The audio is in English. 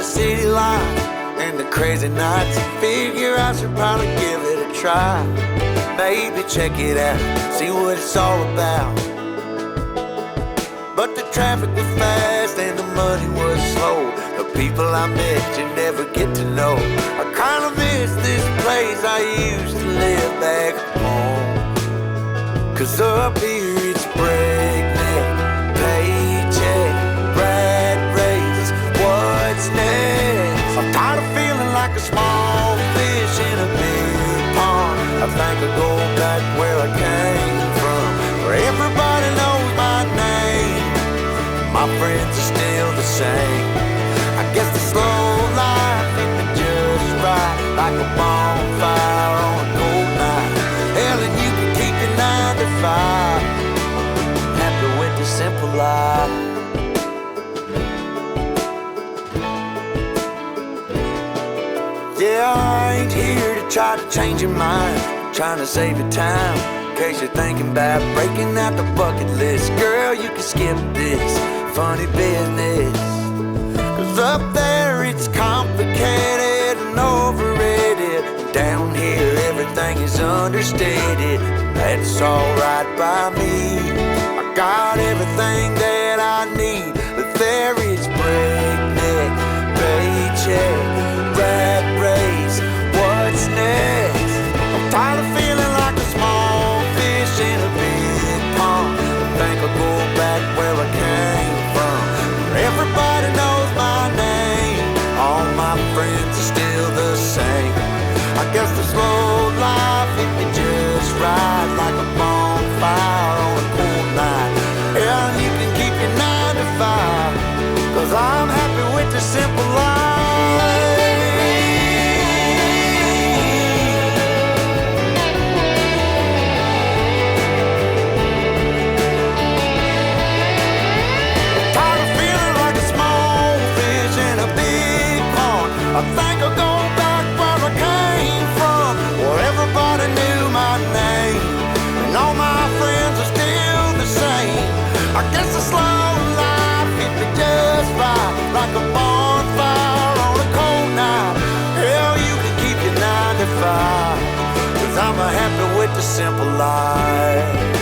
the city lights and the crazy nights. Figure I should probably give it a try. Maybe check it out, see what it's all about. But the traffic was fast and the money was slow. The people I met you never get to know. I kinda miss this place I used to live back home. 'Cause up here it's breakneck, paycheck, rat race, what's next? I'm tired of feeling like a small fish in a big pond. I think I'll go back where I came from, where everybody knows my name. My friends are still the same. I guess the slow life hit me just right, like a bonfire on a cold night. Hell, and you can keep your 9 to 5. Happy with the simple life. Yeah, I ain't here to try to change your mind, trying to save your time. In case you're thinking about breaking out the bucket list, girl, you can skip this funny business. 'Cause up there it's complicated and overrated. Down here everything is understated. That's alright by me. I got everything that I need, but there is breakneck, paycheck, rat race, what's next? I'm tired of feeling like a small fish in a big pond. I think I'll go back where I came from, where everybody knows my name. All my friends are still the same. I guess the slow life hit me just right, like a bonfire on a cool night. Yeah, you can keep your 9 to 5, 'cause I'm happy with the simple life. I think I'll go back where I came from, where everybody knew my name, and all my friends are still the same. I guess the slow life hit me just right, like a bonfire on a cold night. Hell, you can keep your 9 to 5, 'cause I'm happy with the simple life.